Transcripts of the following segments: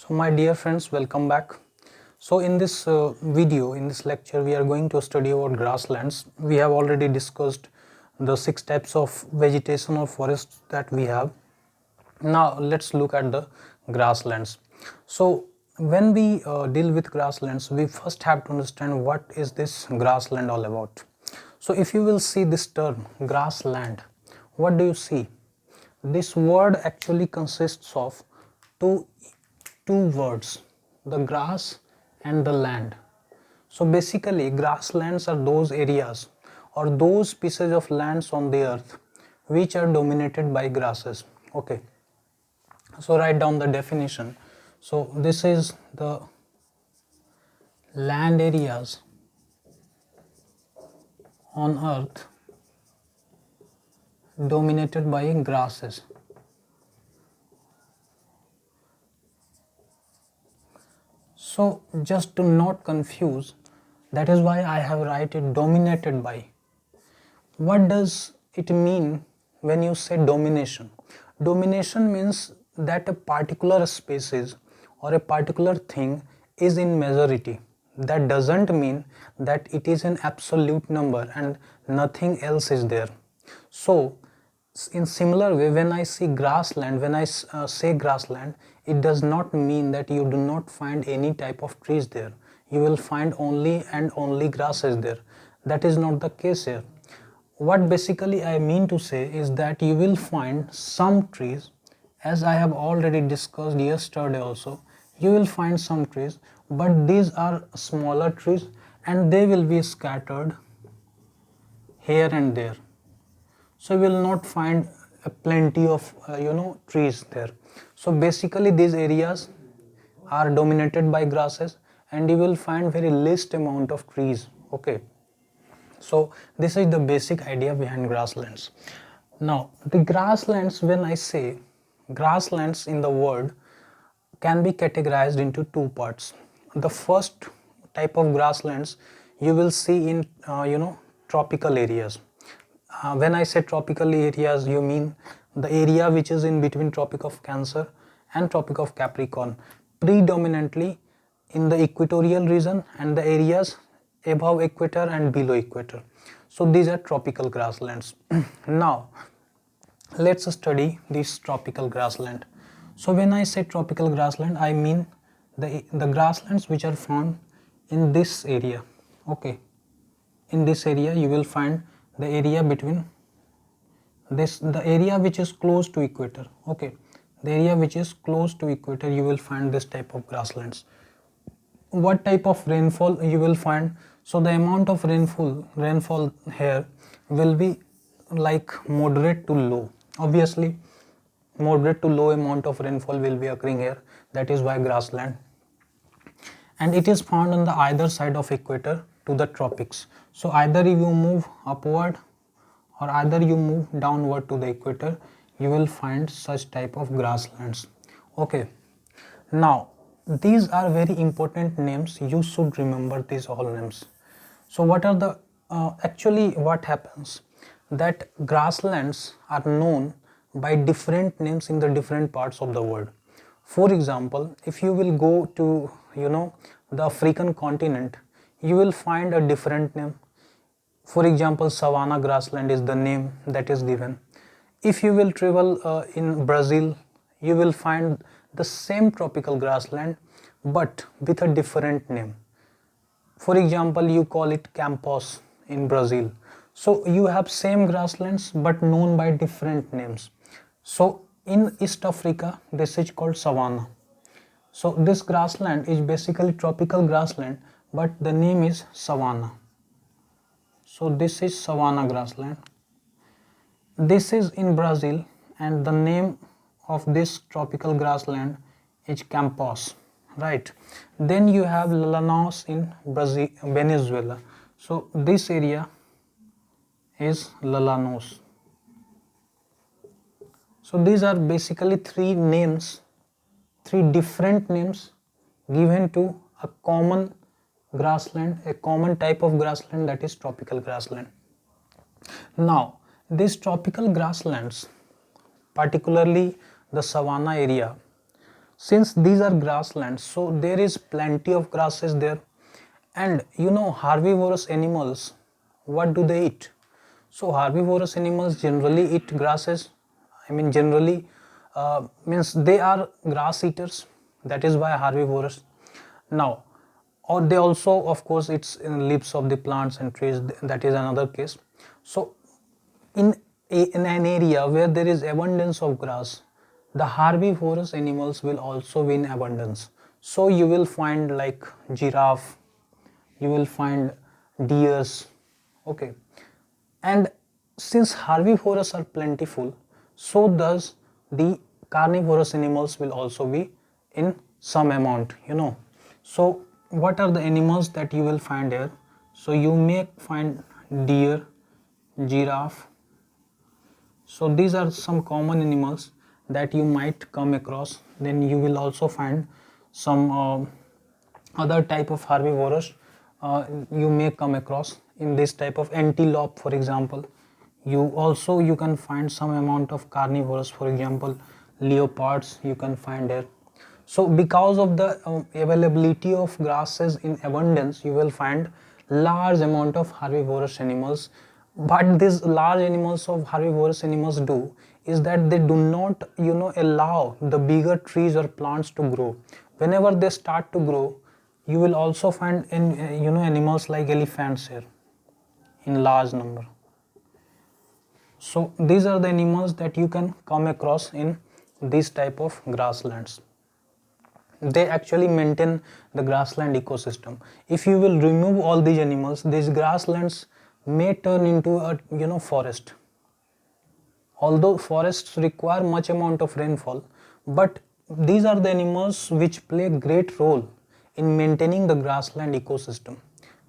So my dear friends, welcome back. So in this video, in this lecture, we are going to study about grasslands. We have already discussed the 6 types of vegetation or forests that we have. Now let's look at the grasslands. So when we deal with grasslands, we first have to understand what is this grassland all about. So if you will see this term grassland, what do you see? This word actually consists of two two words, the grass and the land. So basically grasslands are those areas or those pieces of lands on the earth which are dominated by grasses. Okay, so write down the definition. So this is the land areas on earth dominated by grasses. So just to not confuse, that is why I have write it dominated by. What does it mean when you say domination? Domination means that a particular species or a particular thing is in majority. That doesn't mean that it is an absolute number and nothing else is there. So in similar way, when I see grassland, when I say grassland, it does not mean that you do not find any type of trees there. You will find only and only grasses there. That is not the case here. What basically I mean to say is that you will find some trees, as I have already discussed yesterday also, you will find some trees, but these are smaller trees and they will be scattered here and there. So you will not find plenty of trees there. So basically these areas are dominated by grasses and you will find very least amount of trees. Okay, so this is the basic idea behind grasslands. Now the grasslands, when I say grasslands in the word, can be categorized into two parts. The first type of grasslands you will see in tropical areas. When I say tropical areas, you mean the area which is in between Tropic of Cancer and Tropic of Capricorn, predominantly in the equatorial region and the areas above equator and below equator. So these are tropical grasslands. Now let's study this tropical grassland. So when I say tropical grassland, I mean the grasslands which are found in this area. Okay, in this area you will find the area between this, the area which is close to equator. Okay, the area which is close to equator, you will find this type of grasslands. What type of rainfall you will find? So the amount of rainfall here will be like moderate to low. Obviously moderate to low amount of rainfall will be occurring here, that is why grassland, and it is found on the either side of equator to the tropics. So either if you move upward or either you move downward to the equator, you will find such type of grasslands. Okay, now these are very important names, you should remember these all names. So what are the actually what happens, that grasslands are known by different names in the different parts of the world. For example, if you will go to the African continent, you will find a different name. For example, savanna grassland is the name that is given. If you will travel in Brazil, you will find the same tropical grassland but with a different name. For example, you call it Campos in Brazil. So you have same grasslands but known by different names. So in East Africa, this is called savanna. So this grassland is basically tropical grassland, but the name is savanna. So this is savanna grassland. This is in Brazil and the name of this tropical grassland is Campos, right? Then you have Llanos in Brazil, Venezuela. So this area is Llanos. So these are basically three names, three different names given to a common grassland, a common type of grassland, that is tropical grassland. Now these tropical grasslands, particularly the savanna area, since these are grasslands, so there is plenty of grasses there. And you know, herbivorous animals, what do they eat? So herbivorous animals generally eat grasses. I mean, generally means they are grass eaters. That is why herbivorous. Now, or they also, of course, it's in leaves of the plants and trees. That is another case. So, in an area where there is abundance of grass, the herbivorous animals will also be in abundance. So you will find like giraffe, you will find deers, okay. And since herbivorous are plentiful, so does the carnivorous animals will also be in some amount, you know. So what are the animals that you will find here? So you may find deer, giraffe. So these are some common animals that you might come across. Then you will also find some other type of herbivorous you may come across in this type of antelope, for example. You can find some amount of carnivorous, for example leopards you can find here. So because of the availability of grasses in abundance, you will find large amount of herbivorous animals. But these large animals of herbivorous animals do is that they do not, you know, allow the bigger trees or plants to grow. Whenever they start to grow, you will also find in you know, animals like elephants here in large number. So these are the animals that you can come across in these type of grasslands. They actually maintain the grassland ecosystem. If you will remove all these animals, these grasslands may turn into a, you know, forest. Although forests require much amount of rainfall, but these are the animals which play a great role in maintaining the grassland ecosystem.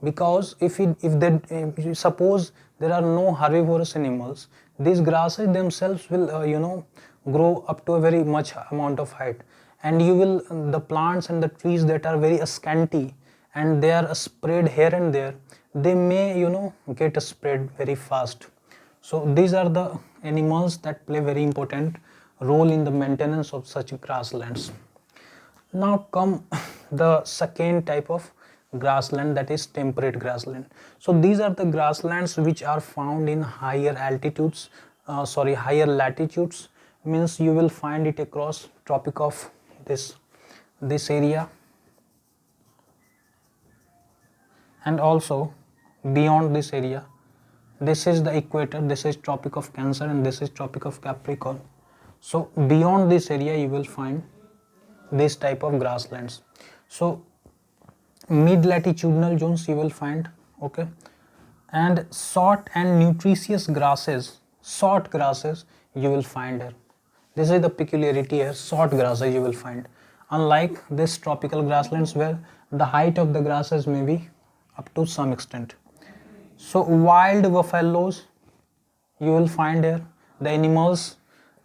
Because if you suppose there are no herbivorous animals, these grasses themselves will you know, grow up to a very much amount of height, and you will the plants and the trees that are very scanty and they are spread here and there, they may, you know, get spread very fast. So these are the animals that play very important role in the maintenance of such grasslands. Now come the second type of grassland, that is temperate grassland. So these are the grasslands which are found in higher altitudes, higher latitudes, means you will find it across tropic of this area, and also beyond this area. This is the equator, this is tropic of Cancer, and this is tropic of Capricorn. So beyond this area you will find this type of grasslands. So mid latitudinal zones you will find, okay, and short and nutritious grasses, short grasses you will find here. This is the peculiarity here, short grasses you will find, unlike this tropical grasslands where the height of the grasses may be up to some extent. So wild buffaloes you will find here, the animals,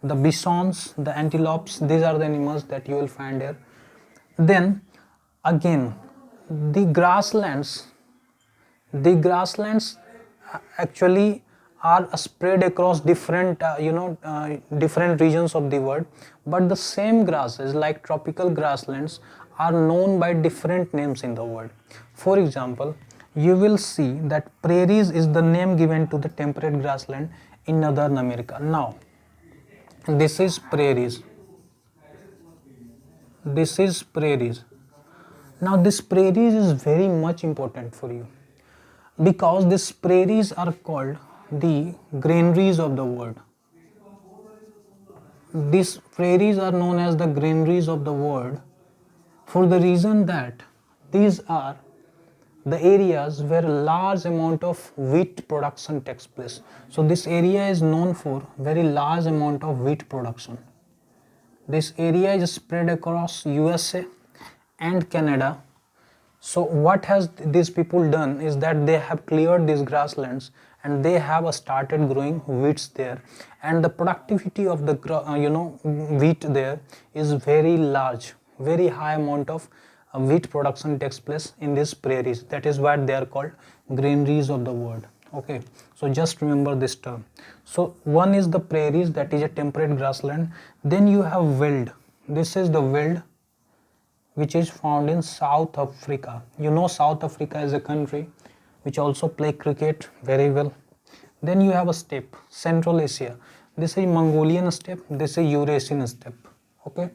the bisons, the antelopes, these are the animals that you will find here. Then again, the grasslands actually are spread across different different regions of the world, but the same grasses like tropical grasslands are known by different names in the world. For example, you will see that prairies is the name given to the temperate grassland in Northern America. Now this is prairies, this is prairies. Now this prairies is very much important for you, because these prairies are called the granaries of the world. These prairies are known as the granaries of the world for the reason that these are the areas where a large amount of wheat production takes place. So this area is known for very large amount of wheat production. This area is spread across USA and Canada. So what has these people done is that they have cleared these grasslands and they have started growing wheats there, and the productivity of the wheat there is very large, very high amount of wheat production takes place in these prairies. That is why they are called granaries of the world. Okay, so just remember this term. So one is the prairies, that is a temperate grassland. Then you have veld. This is the veld. which is found in South Africa. You know South Africa is a country which also play cricket very well. Then you have a steppe, Central Asia. This is Mongolian steppe, this is Eurasian steppe. Okay,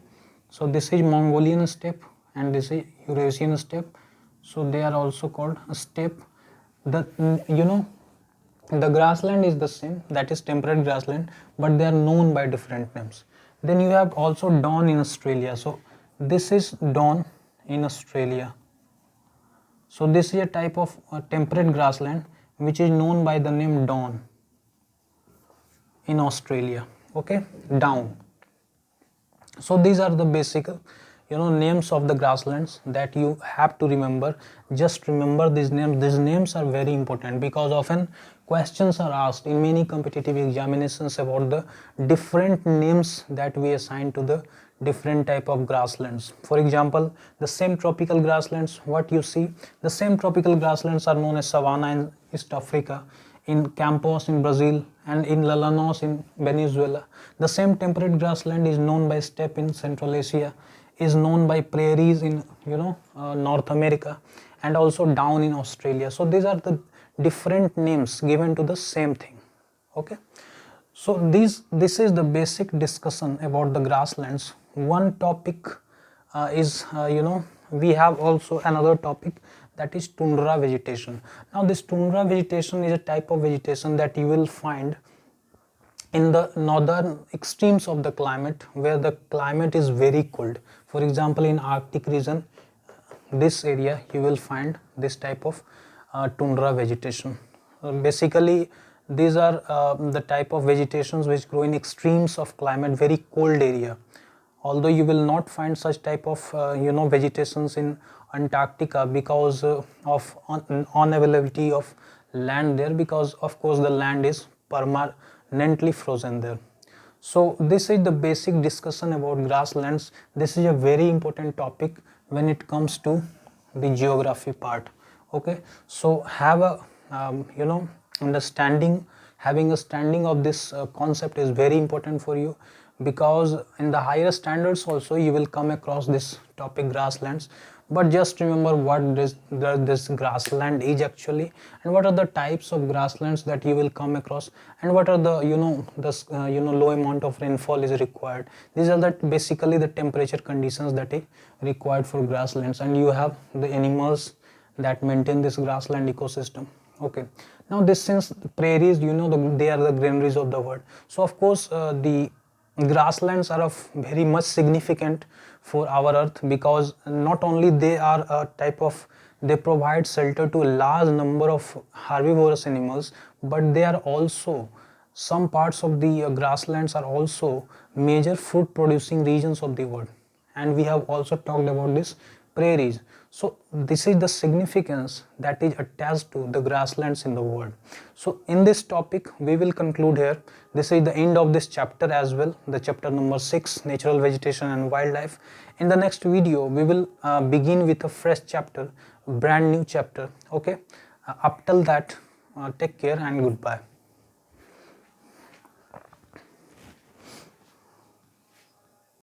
so this is Mongolian steppe and this is Eurasian steppe. So they are also called a steppe. The the grassland is the same, that is temperate grassland, but they are known by different names. Then you have also Don in Australia. So this is Don in Australia. So this is a type of temperate grassland which is known by the name Don in Australia. Okay, Down. So these are the basic names of the grasslands that you have to remember. Just remember these names. These names are very important because often questions are asked in many competitive examinations about the different names that we assign to the different type of grasslands. For example, the same tropical grasslands, what you see, the same tropical grasslands are known as savanna in East Africa, in Campos in Brazil, and in Llanos in Venezuela. The same temperate grassland is known by steppe in Central Asia, is known by prairies in North America, and also down in Australia. So these are the different names given to the same thing. Okay, so this is the basic discussion about the grasslands. One topic is we have also another topic, that is tundra vegetation. Now this tundra vegetation is a type of vegetation that you will find in the northern extremes of the climate, where the climate is very cold. For example, in Arctic region, this area you will find this type of tundra vegetation. Basically these are the type of vegetations which grow in extremes of climate, very cold area. Although you will not find such type of vegetations in Antarctica because of unavailability of land there, because of course the land is permanently frozen there. So this is the basic discussion about grasslands. This is a very important topic when it comes to the geography part. Okay, so have a understanding, having a standing of this concept is very important for you, because in the higher standards also you will come across this topic grasslands. But just remember what this grassland is actually, and what are the types of grasslands that you will come across, and what are the low amount of rainfall is required. These are basically the temperature conditions that is required for grasslands, and you have the animals that maintain this grassland ecosystem. Okay, now this, since prairies, they are the granaries of the world, so of course the grasslands are of very much significant for our earth, because not only they are a type of, they provide shelter to a large number of herbivorous animals, but they are also, some parts of the grasslands are also major fruit producing regions of the world. And we have also talked about this prairies. So this is the significance that is attached to the grasslands in the world. So in this topic we will conclude here. This is the end of this chapter as well, the chapter number 6, natural vegetation and wildlife. In the next video we will begin with a fresh chapter, brand new chapter. Okay, up till that, take care and goodbye.